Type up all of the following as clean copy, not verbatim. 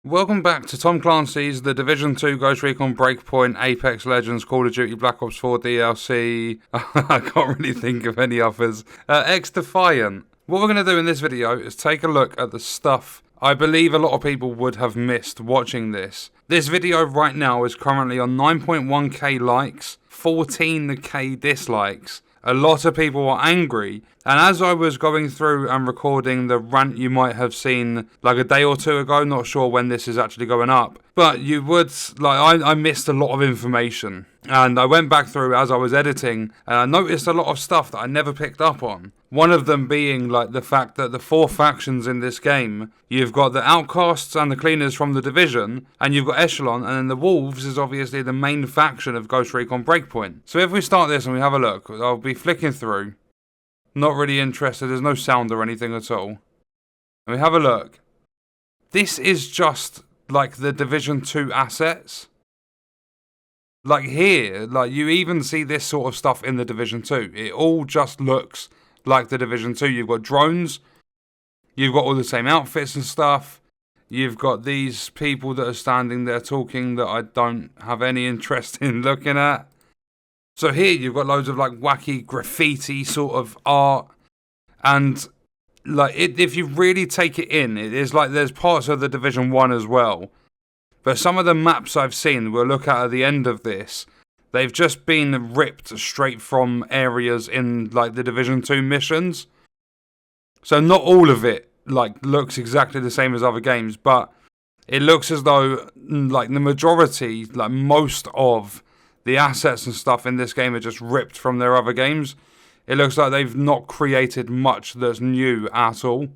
Welcome back to Tom Clancy's The Division 2 Ghost Recon Breakpoint Apex Legends Call of Duty Black Ops 4 DLC. I can't really think of any others. XDefiant. What we're going to do in this video is take a look at the stuff I believe a lot of people would have missed watching this. This video right now is currently on 9.1k likes, 14k dislikes. A lot of people are angry, and as I was going through and recording the rant you might have seen like a day or two ago, not sure when this is actually going up, but you would, I missed a lot of information, and I went back through as I was editing, and I noticed a lot of stuff that I never picked up on. One of them being like the fact that the four factions in this game, you've got the Outcasts and the Cleaners from the Division, and you've got Echelon, and then the Wolves is obviously the main faction of Ghost Recon Breakpoint. So if we start this and we have a look, I'll be flicking through. Not really interested, there's no sound or anything at all. And we have a look. This is just like the Division 2 assets. Like here, like you even see this sort of stuff in the Division 2. It all just looks like the Division 2. You've got drones, you've got all the same outfits and stuff, you've got these people that are standing there talking that I don't have any interest in looking at. So here you've got loads of like wacky graffiti sort of art, and like if you really take it in, it is like there's parts of the Division 1 as well. But some of the maps I've seen, we'll look at the end of this, they've just been ripped straight from areas in like the Division 2 missions. So not all of it like looks exactly the same as other games, but it looks as though like the majority, like most of the assets and stuff in this game are just ripped from their other games. It looks like they've not created much that's new at all.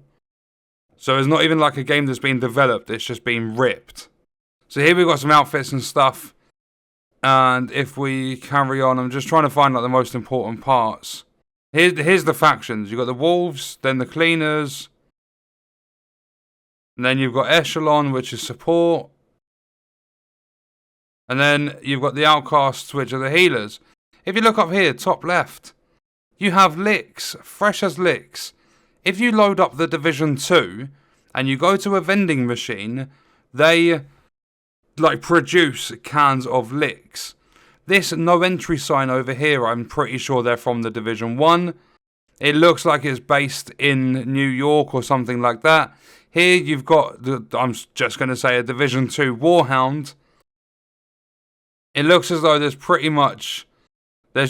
So it's not even like a game that's been developed, it's just been ripped. So here we've got some outfits and stuff. And if we carry on, I'm just trying to find like the most important parts. Here's the factions. You've got the Wolves, then the Cleaners. And then you've got Echelon, which is support. And then you've got the Outcasts, which are the healers. If you look up here, top left, you have licks, fresh as licks. If you load up the Division 2 and you go to a vending machine, they like produce cans of licks. This no entry sign over here, I'm pretty sure they're from the Division 1. It looks like it's based in New York or something like that. Here you've got, I'm just going to say a Division 2 Warhound. It looks as though there's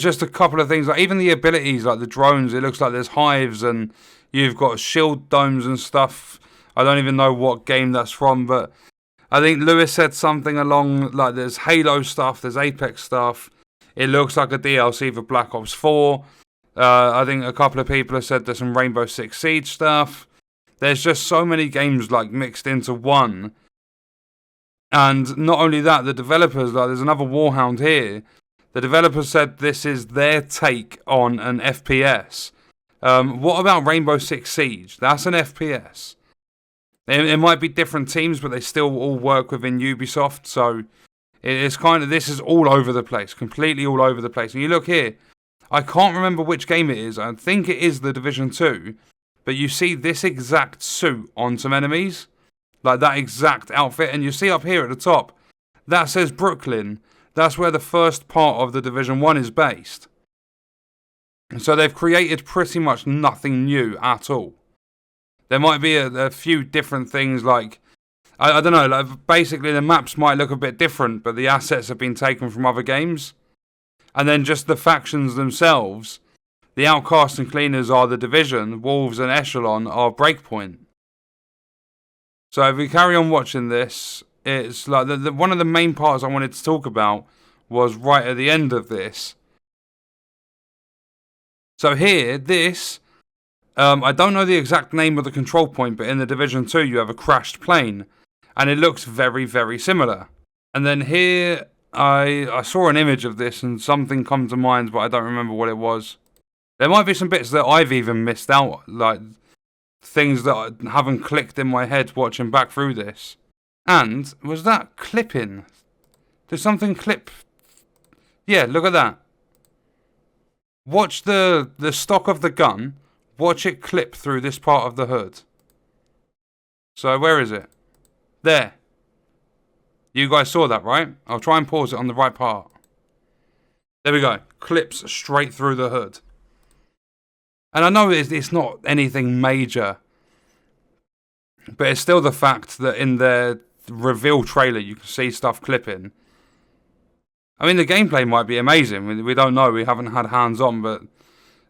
just a couple of things, like even the abilities, like the drones, it looks like there's hives and you've got shield domes and stuff. I don't even know what game that's from, but I think Lewis said something along like there's Halo stuff, there's Apex stuff. It looks like a DLC for Black Ops 4. I think a couple of people have said there's some Rainbow Six Siege stuff. There's just so many games like mixed into one. And not only that, the developers, like there's another Warhound here. The developers said this is their take on an FPS. What about Rainbow Six Siege? That's an FPS. It might be different teams, but they still all work within Ubisoft. So it's kind of, this is all over the place, completely all over the place. And you look here, I can't remember which game it is. I think it is the Division 2. But you see this exact suit on some enemies. Like that exact outfit. And you see up here at the top, that says Brooklyn. That's where the first part of the Division 1 is based. So they've created pretty much nothing new at all. There might be a few different things like, I don't know, like basically the maps might look a bit different, but the assets have been taken from other games. And then just the factions themselves, the Outcasts and Cleaners are the Division, Wolves and Echelon are Breakpoint. So if we carry on watching this, it's like one of the main parts I wanted to talk about was right at the end of this. So here, this, I don't know the exact name of the control point, but in the Division 2 you have a crashed plane. And it looks very, very similar. And then here, I saw an image of this and something come to mind, but I don't remember what it was. There might be some bits that I've even missed out, like things that haven't clicked in my head watching back through this. And, was that clipping? Did something clip? Yeah, look at that. Watch the stock of the gun. Watch it clip through this part of the hood. So where is it? There. You guys saw that, right? I'll try and pause it on the right part. There we go. Clips straight through the hood. And I know it's not anything major, but it's still the fact that in the reveal trailer you can see stuff clipping. I mean, the gameplay might be amazing. We don't know. We haven't had hands on, but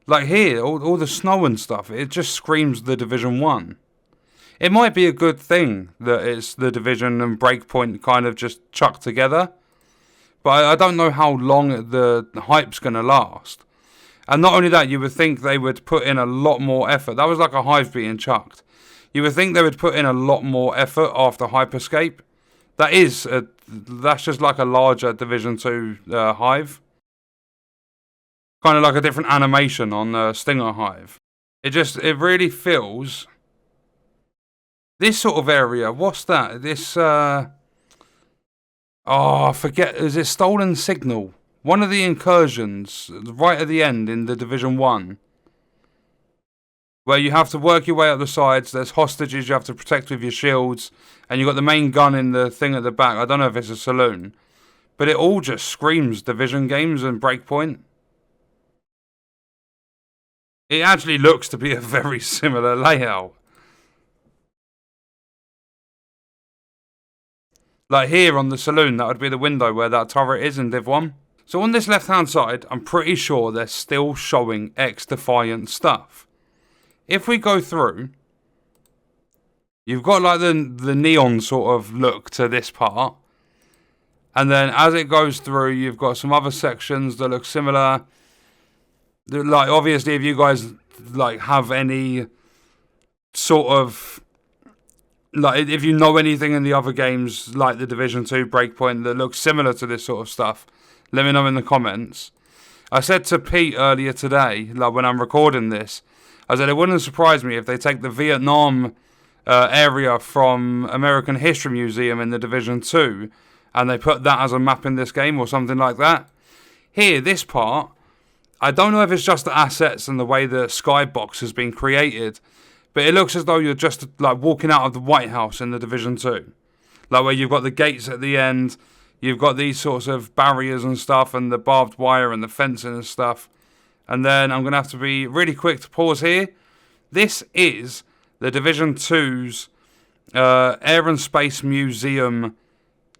like here, all the snow and stuff, it just screams The Division 1. It might be a good thing that it's The Division and Breakpoint kind of just chucked together. But I don't know how long the hype's going to last. And not only that, you would think they would put in a lot more effort. That was like a hive being chucked. You would think they would put in a lot more effort after Hyperscape. That's just like a larger Division 2 hive. Kind of like a different animation on Stinger Hive. It really feels... This sort of area, what's that? This, I forget, is it Stolen Signal? One of the incursions, right at the end in the Division 1. Where you have to work your way up the sides, there's hostages you have to protect with your shields, and you've got the main gun in the thing at the back. I don't know if it's a saloon. But it all just screams Division games and Breakpoint. It actually looks to be a very similar layout. Like here on the saloon, that would be the window where that turret is in Div 1. So on this left-hand side, I'm pretty sure they're still showing XDefiant stuff. If we go through, you've got like the neon sort of look to this part. And then as it goes through, you've got some other sections that look similar. Like obviously if you guys like have any sort of... Like, if you know anything in the other games, like the Division 2 Breakpoint, that looks similar to this sort of stuff, let me know in the comments. I said to Pete earlier today, like when I'm recording this, I said it wouldn't surprise me if they take the Vietnam area from American History Museum in the Division 2, and they put that as a map in this game or something like that. Here, this part, I don't know if it's just the assets and the way the skybox has been created, but it looks as though you're just like walking out of the White House in the Division 2. Like where you've got the gates at the end, you've got these sorts of barriers and stuff, and the barbed wire and the fencing and stuff. And then I'm going to have to be really quick to pause here. This is the Division 2's Air and Space Museum,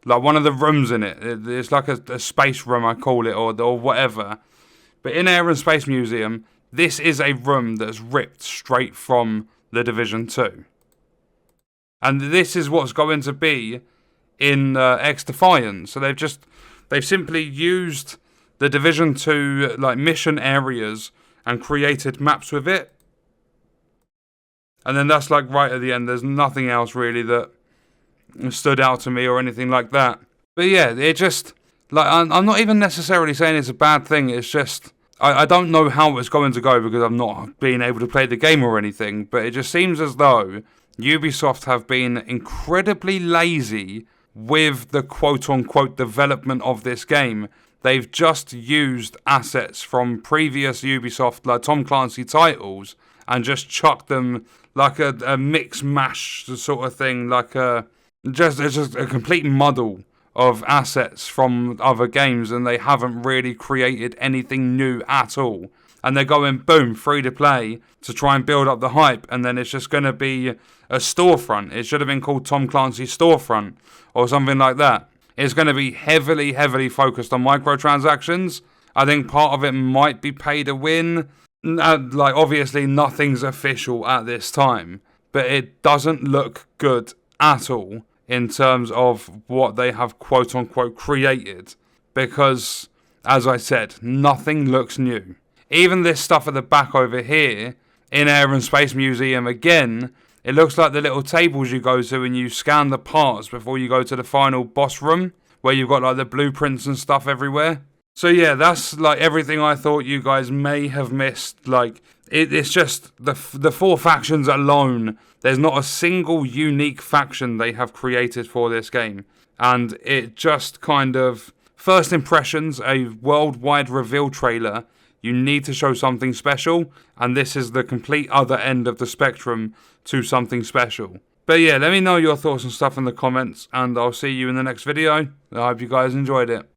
like one of the rooms in it. It's like a space room, I call it, or whatever. But in Air and Space Museum, this is a room that's ripped straight from the Division 2. And this is what's going to be in XDefiant. So they've simply used the Division 2 like mission areas and created maps with it. And then that's like right at the end. There's nothing else really that stood out to me or anything like that. But yeah, it just... Like, I'm not even necessarily saying it's a bad thing. It's just... I don't know how it's going to go because I've not been able to play the game or anything, but it just seems as though Ubisoft have been incredibly lazy with the quote-unquote development of this game. They've just used assets from previous Ubisoft, like Tom Clancy titles, and just chucked them like a mix-mash sort of thing, like it's just a complete muddle of assets from other games, and they haven't really created anything new at all. And they're going, boom, free to play to try and build up the hype, and then it's just going to be a storefront. It should have been called Tom Clancy's Storefront or something like that. It's going to be heavily, heavily focused on microtransactions. I think part of it might be pay to win. Like, obviously, nothing's official at this time, but it doesn't look good at all in terms of what they have quote-unquote created, because, as I said, nothing looks new. Even this stuff at the back over here, in Air and Space Museum, again, it looks like the little tables you go to and you scan the parts before you go to the final boss room, where you've got like the blueprints and stuff everywhere. So yeah, that's like everything I thought you guys may have missed. Like, it's just the four factions alone. There's not a single unique faction they have created for this game. And it just kind of... First impressions, a worldwide reveal trailer. You need to show something special. And this is the complete other end of the spectrum to something special. But yeah, let me know your thoughts and stuff in the comments, and I'll see you in the next video. I hope you guys enjoyed it.